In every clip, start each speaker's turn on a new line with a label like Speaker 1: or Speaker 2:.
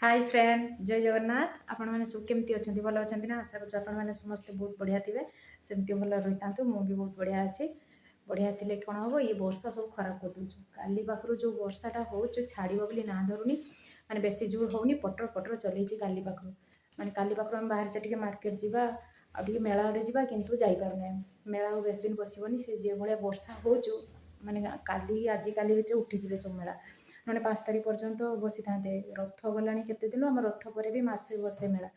Speaker 1: Hi friend जय जगन्नाथ आपण मैंने सब केमती अच्छा भल अच्छा ना आशा कर आपण मैंने समस्ते बहुत बढ़िया थे सेमती भल रही था मुझे बहुत बढ़िया अच्छी बढ़िया थी कौन हम ये वर्षा सब खराब कर दूँ काली पाखर जो वर्षाटा हो छाड़ बोली ना धरुनी मैंने बेसी जोर होनी पटर पटर चल काली पाखर मैंने काली पाखर आम बाहर से मार्केट जावा आगे मेला आड़े जावा कि जापरना मेला बेस दिन बसबनी से जो भाया वर्षा हो माने काली आज काली भितर उठीजे सब मेला ना 5 तारीख पर्यंत बसी था रथ गला केते दिन आम रथ पर भी मसे बसे मेला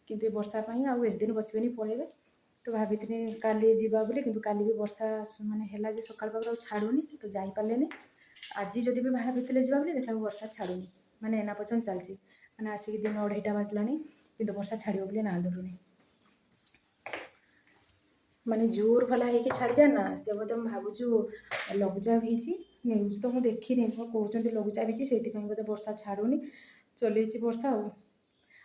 Speaker 1: किंतु वर्षा आस दिन बसबेनी पलैबे तो भाभी काली जावा बोली किंतु काली भी वर्षा माने है सकाल पाखर छाड़ूनी तो जापारे आज जदि भी भाभी जावा बोली देखा वर्षा छाड़ूनी माने एना पर्यंत चलती मैंने आसिक दिन 2:30 बाजला कि वर्षा छाड़ बोली ना धरुनी माने जोर भला है छाड़ जाए ना से बोधे भावुँ लघुचाप होती न्यूज तो मुझे देखनी कहते लघुचाप होती बोधे वर्षा छाड़ूनी चल वर्षा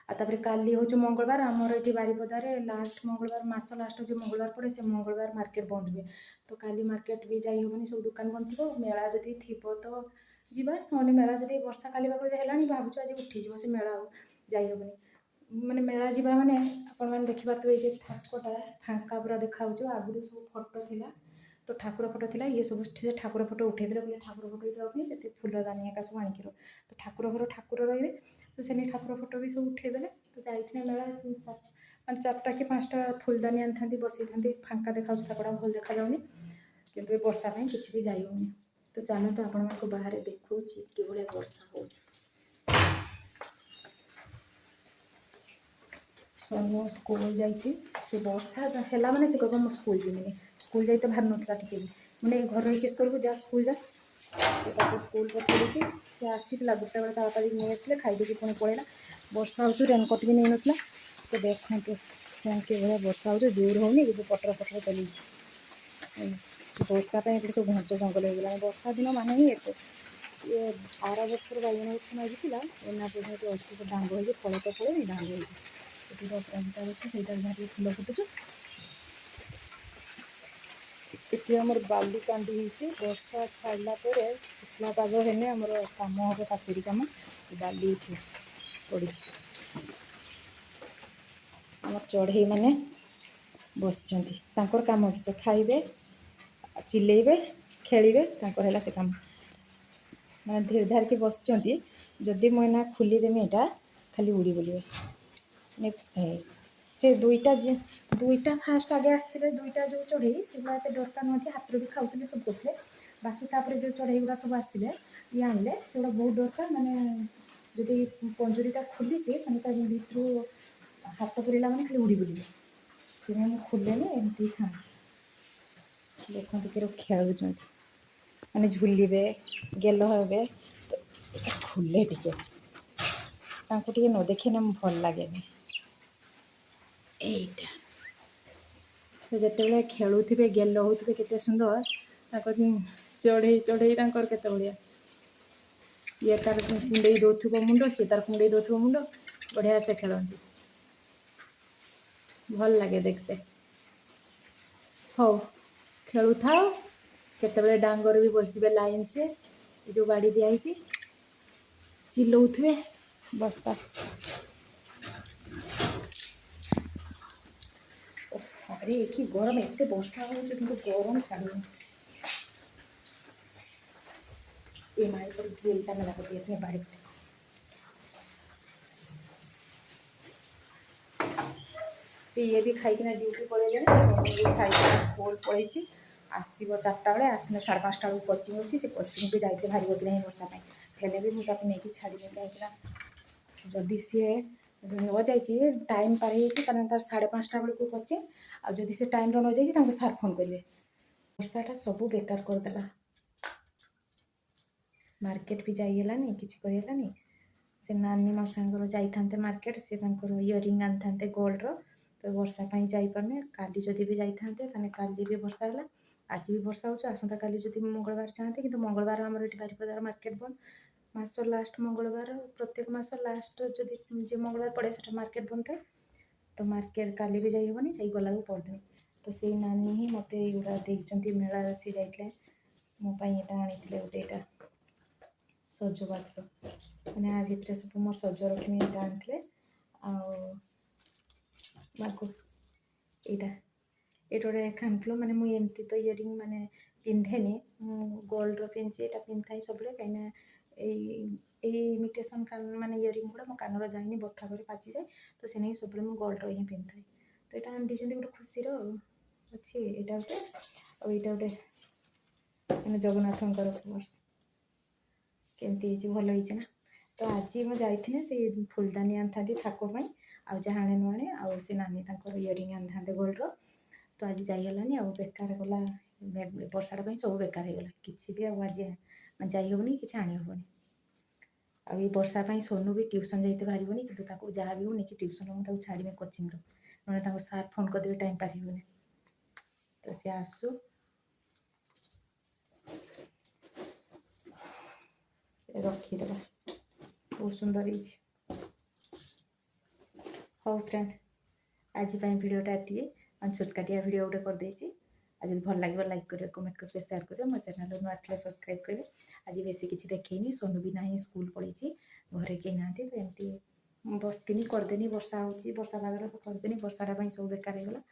Speaker 1: आतापर काली हूँ मंगलवार आमर ये बारिपदार लास्ट मंगलवार मास लास्ट जो मंगलवार पड़े से मंगलवार मार्केट बंद हुए तो काली मार्केट भी जाई हेनी सब दुकान बंद थी मेला जदि थी तो जीवा ना मेला जब वर्षा काली पाखर है भावुँ आज उठीज से मेला जाइबनी माने मेला जीवा माने आपण मैंने देखिपे ये ठाकटा फांका पूरा देखा आगुरी सब फटो थिला तो ठाकुर फटो थिला ये सब ठाकुर फटो उठे बोले ठाकुर फटो रखनी से फुलदानी एका सब आणिक तो ठाकुर रही तो से ठाकुर फटो भी सब उठेदेले तो जाइए मेला 4टा कि 5टा फुलदानी आनी बसई था फांका देखा ताकड़ा भल देखा जाऊनी किंतु ये वर्षा किसी भी जाइए तो चलते आपण को बाहर देखा कि वर्षा हो सोनू स्कूल जाइए वर्षा है मैंने से कह स्कूल जीवन स्कूल जाइए बाहर नाला टी मैंने घर रही करूँ जा स्कूल जा स्कूल पठेदी सी आसला 1टा बेले बापा नहीं आसले खाईदी पुणी पलैला वर्षा हो रेनकोट भी नहीं नाला तो देखते कि भाया वर्षा हो जोर होनी पटर पटर चली वर्षा सब घंच जंगल हो गला वर्षा दिन मान ही ये 12 वर्षर बाइगण गछ मागिला एना पढ़े अच्छे डांग हो फल तो फल डांग हो अपराजिता गछ से भारी फुल फुटुच ये आमर बाली कांदी वर्षा छाड़ा पर शुक्ला पाग है आमर कम हम पाचेरी कम बाली पड़ी आम चढ़ई मैंने बस कम कि खाइबे चिल्लेबे खेलिबे है से कम मैं धीरे धार के बस जदि मुझे खोलीदेमी यहाँ खाली उड़ी बोलिए से दुईटा फास्ट आगे आसते 2टा जो चढ़ई से एत डरता नुहति हाथ भी खाऊे सब करते बाकी तापर जो चढ़ई गुड़ा सब आसिले ये आनले से बहुत दरकार माने जदि पंजुरीटा खोली भर हाथ पुरेला मैंने खाली उड़ी बोलिए से खोलेनि एमती था देखते कि खेलुं मैंने झुलिबे गेल हे तो खोले टे न देखे भल लगे एटा तो जिते खेलुवे गेल होते केते सुंदर चढ़ई चढ़ई केते बढ़िया ये तार कुंडे दौथुब मुंड सी तार कुंडे दौथुब मुंड बढ़िया से खेलती भल लगे देखते हो खेलु था केते डांगर भी बसजे लाइन से जो बाड़ी दिखाई चिल्लौथे बस्ता अरे कि गरम एत वर्षा हो गरम छाड़ू ये माई पर जेलटा मेला करती है बाड़ी तो ये भी खाईकिना ड्यूटी पड़े खाई स्कूल पड़े आसो 4टा बेले आसने 5:30 बेलू कोचिंग अच्छी से कोचिंग भी जाइए भारी बदला ही वर्षा हेले भी मुझे नहीं छाड़ी कहीं जदि सी न जाइए टाइम पार तार 5:30 बेलू कोचिंग आदि से टाइम न जाइए सार फोन करेंगे वर्षाटा सब बेकार करदेला मार्केट भी जाइलानी किसी करलानी से नानी मो सांगर जाते मार्केट से इयरिंग आनी था गोल्डर तो वर्षा जापरने काली जदि भी जाते काली भी वर्षा है आज भी वर्षा हो आसंता काली जदि मंगलवार चाहते कि मंगलवार आमर ये बारिपदार मार्केट बंद मास लास्ट मंगलवार प्रत्येक मास लास्ट जदि जो मंगलवार पड़े से मार्केट बंद थाए तो मार्केट काली भी जाइबनी जा गला परदिन तो से नानी ही मत युवा देखते मेला सी जाइए मोपाई यहाँ आनी गोटे यहाँ ସଜ ବାକ୍ସ ମାନେ ଆ ଭିତରେ ସବୁ ମୋର ସଜ ରଖିମି ଏଇଟା ଆଣିଥିଲେ। ଆଉ ମାକୁ ଏଇଟା ଗୋଟେ କାନଫୁଲ ମାନେ ମୁଁ ଏମିତି ତ ଇୟରିଂ ମାନେ ପିନ୍ଧେନି, ମୁଁ ଗୋଲ୍ଡର ପିନ୍ଧଛି, ଏଇଟା ପିନ୍ଧିଥାଏ ସବୁବେଳେ କାହିଁକିନା ଏଇ ଇମିଟେସନ୍ ମାନେ ଇୟରିଂ ଗୁଡ଼ା ମୋ କାନର ଯାଇନି, ବଥା କରି ପାଚିଯାଏ, ତ ସେ ନେଇକି ସବୁବେଳେ ମୁଁ ଗୋଲ୍ଡର ହିଁ ପିନ୍ଧିଥାଏ। ତ ଏଇଟା ଆଣି ଦେଇଛନ୍ତି ଗୋଟେ ଖୁସିର ଅଛି ଏଇଟା ଗୋଟେ। ଆଉ ଏଇଟା ଗୋଟେ ମାନେ ଜଗନ୍ନାଥଙ୍କର ପର୍ସ, କେମିତି ହେଇଛି, ଭଲ ହେଇଛି ନା। ତ ଆଜି ମୁଁ ଯାଇଥିଲି ସେ ଫୁଲଦାନୀ ଆଣିଥାନ୍ତି ଥାକ ପାଇଁ, ଆଉ ଯାହା ଆଣେ ନ ଆଣେ, ଆଉ ସେ ନାନୀ ତାଙ୍କର ଇୟରିଂ ଆଣିଥାନ୍ତେ ଗୋଲ୍ଡର। ତ ଆଜି ଯାଇ ହେଲାନି, ଆଉ ବେକାର ଗଲା, ବର୍ଷାଟା ପାଇଁ ସବୁ ବେକାର ହେଇଗଲା, କିଛି ବି ଆଉ ଆଜି ଯାଇ ହେବନି, କିଛି ଆଣି ହେବନି। ଆଉ ଏଇ ବର୍ଷା ପାଇଁ ସୋନୁ ବି ଟ୍ୟୁସନ୍ ଯାଇତେ ବାହାରିବନି, କିନ୍ତୁ ତାକୁ ଯାହା ବି ହଉ ନେଇକି ଟ୍ୟୁସନ୍ ମୁଁ ତାକୁ ଛାଡ଼ିବି କୋଚିଂର, ନହେଲେ ତାଙ୍କୁ ସାର୍ ଫୋନ୍ କରିଦେବେ ଟାଇମ୍ ପାରିବନି। ତ ସେ ଆସୁ, ରଖିଦେବା, ବହୁତ ସୁନ୍ଦର ହେଇଛି। ହଉ ଫ୍ରେଣ୍ଡ, ଆଜି ପାଇଁ ଭିଡ଼ିଓଟା ଏତିକି, ମାନେ ଛୋଟକାଟିଆ ଭିଡ଼ିଓ ଗୋଟେ କରିଦେଇଛି। ଆଉ ଯଦି ଭଲ ଲାଗିବ ଲାଇକ୍ କରିବେ, କମେଣ୍ଟ କରିବେ, ସେୟାର କରିବେ, ମୋ ଚ୍ୟାନେଲ୍ ନୂଆ ଥିଲେ ସବସ୍କ୍ରାଇବ୍ କରିବେ। ଆଜି ବେଶୀ କିଛି ଦେଖେଇନି, ସୋନୁ ବି ନାହିଁ, ସ୍କୁଲ ପଳେଇଛି, ଘରେ କେହି ନାହାନ୍ତି, ତ ଏମିତି ବସିଥିନି, କରିଦେନି, ବର୍ଷା ହେଉଛି, ବର୍ଷା ପାଗରେ ତ କରିଦେନି, ବର୍ଷାଟା ପାଇଁ ସବୁ ବେକାର ହେଇଗଲା।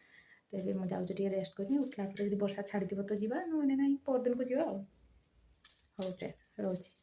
Speaker 1: ତ ଏବେ ମୁଁ ଯାଉଛି ଟିକେ ରେଷ୍ଟ କରିବି, ଉଠିଲା ପରେ ଯଦି ବର୍ଷା ଛାଡ଼ିଥିବ ତ ଯିବା, ନହେଲେ ନାହିଁ ପରଦିନକୁ ଯିବା ଆଉ। ହଉ ରହୁଛି।